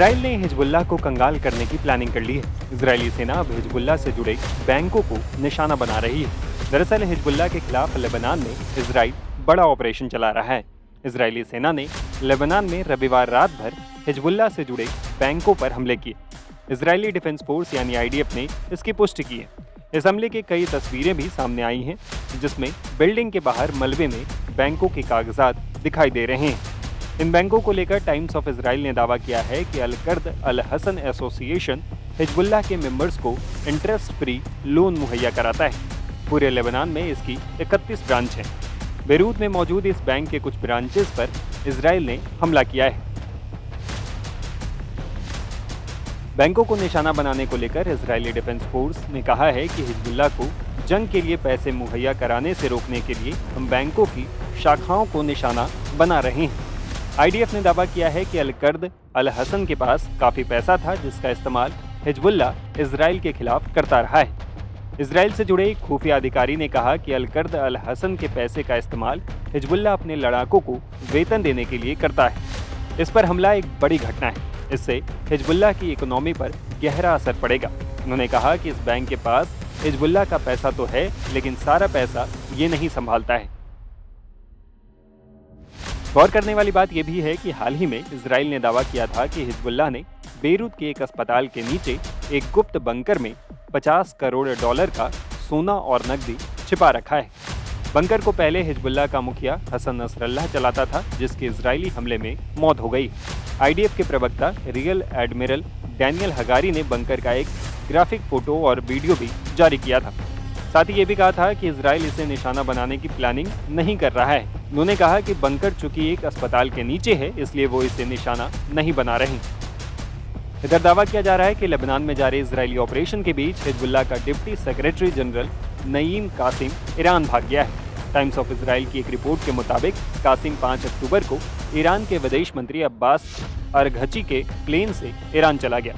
Israel ने Hezbollah को कंगाल करने की प्लानिंग कर ली है। इजरायली सेना अब हिजबुल्लाह से जुड़े बैंकों को निशाना बना रही है। दरअसल हिजबुल्लाह के खिलाफ लेबनान में इजराइल बड़ा ऑपरेशन चला रहा है। इजरायली सेना ने लेबनान में रविवार रात भर हिजबुल्लाह से जुड़े बैंकों पर हमले किए। इजरायली डिफेंस फोर्स यानी आईडीएफ ने इसकी पुष्टि की है। इस हमले की कई तस्वीरें भी सामने आई हैं, जिसमें बिल्डिंग के बाहर मलबे में बैंकों के कागजात दिखाई दे रहे हैं। इन बैंकों को लेकर टाइम्स ऑफ इजराइल ने दावा किया है कि अल-कर्द अल-हसन एसोसिएशन हिजबुल्लाह के मेंबर्स को इंटरेस्ट फ्री लोन मुहैया कराता है। पूरे लेबनान में इसकी 31 ब्रांच हैं। बेरूत में मौजूद इस बैंक के कुछ ब्रांचेस पर इजराइल ने हमला किया है। बैंकों को निशाना बनाने को लेकर इजरायली डिफेंस फोर्स ने कहा है कि हिजबुल्लाह को जंग के लिए पैसे मुहैया कराने से रोकने के लिए हम बैंकों की शाखाओं को निशाना बना रहे हैं। आईडीएफ ने दावा किया है कि अल-कर्द अल-हसन के पास काफी पैसा था, जिसका इस्तेमाल हिजबुल्लाह इजराइल के खिलाफ करता रहा है। इजराइल से जुड़े एक खुफिया अधिकारी ने कहा कि अल-कर्द अल-हसन के पैसे का इस्तेमाल हिजबुल्लाह अपने लड़ाकों को वेतन देने के लिए करता है। इस पर हमला एक बड़ी घटना है। इससे हिजबुल्लाह की इकोनॉमी पर गहरा असर पड़ेगा। उन्होंने कहा कि इस बैंक के पास हिजबुल्लाह का पैसा तो है, लेकिन सारा पैसा ये नहीं संभालता है। गौर करने वाली बात यह भी है कि हाल ही में इजराइल ने दावा किया था कि हिजबुल्लाह ने बेरूत के एक अस्पताल के नीचे एक गुप्त बंकर में $50 करोड़ का सोना और नकदी छिपा रखा है। बंकर को पहले हिजबुल्लाह का मुखिया हसन नसरल्लाह चलाता था, जिसके इजरायली हमले में मौत हो गई। आईडीएफ के प्रवक्ता रियल एडमिरल डैनियल हगारी ने बंकर का एक ग्राफिक फोटो और वीडियो भी जारी किया था। साथ ही ये भी कहा था कि इजराइल इसे निशाना बनाने की प्लानिंग नहीं कर रहा है। उन्होंने कहा कि बंकर चूंकि एक अस्पताल के नीचे है, इसलिए वो इसे निशाना नहीं बना रहे। इधर दावा किया जा रहा है कि लेबनान में जारी इजरायली ऑपरेशन के बीच हिजबुल्लाह का deputy secretary general Naim Qassem Iran भाग गया है। टाइम्स ऑफ इजराइल की एक रिपोर्ट के मुताबिक कासिम 5 अक्टूबर को ईरान के विदेश मंत्री अब्बास अरघची के प्लेन से ईरान चला गया।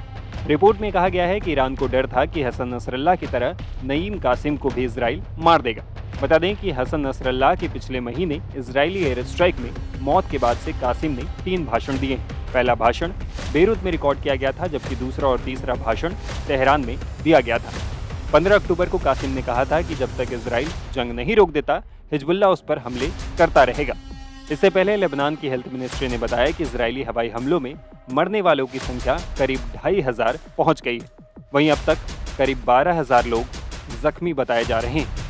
रिपोर्ट में कहा गया है कि ईरान को डर था कि हसन नसरल्लाह की तरह नईम कासिम को भी इजराइल मार देगा। बता दें कि हसन नसरल्लाह के पिछले महीने इजरायली एयर स्ट्राइक में मौत के बाद से कासिम ने 3 भाषण दिए। पहला भाषण बेरूत में रिकॉर्ड किया गया था, जबकि दूसरा और तीसरा भाषण तेहरान में दिया गया था। 15 अक्टूबर को कासिम ने कहा था कि जब तक इजराइल जंग नहीं रोक देता, हिजबुल्लाह उस पर हमले करता रहेगा। इससे पहले लेबनान की हेल्थ मिनिस्ट्री ने बताया कि इजरायली हवाई हमलों में मरने वालों की संख्या करीब 2500 पहुंच गई है। वहीं अब तक करीब 12,000 लोग जख्मी बताए जा रहे हैं।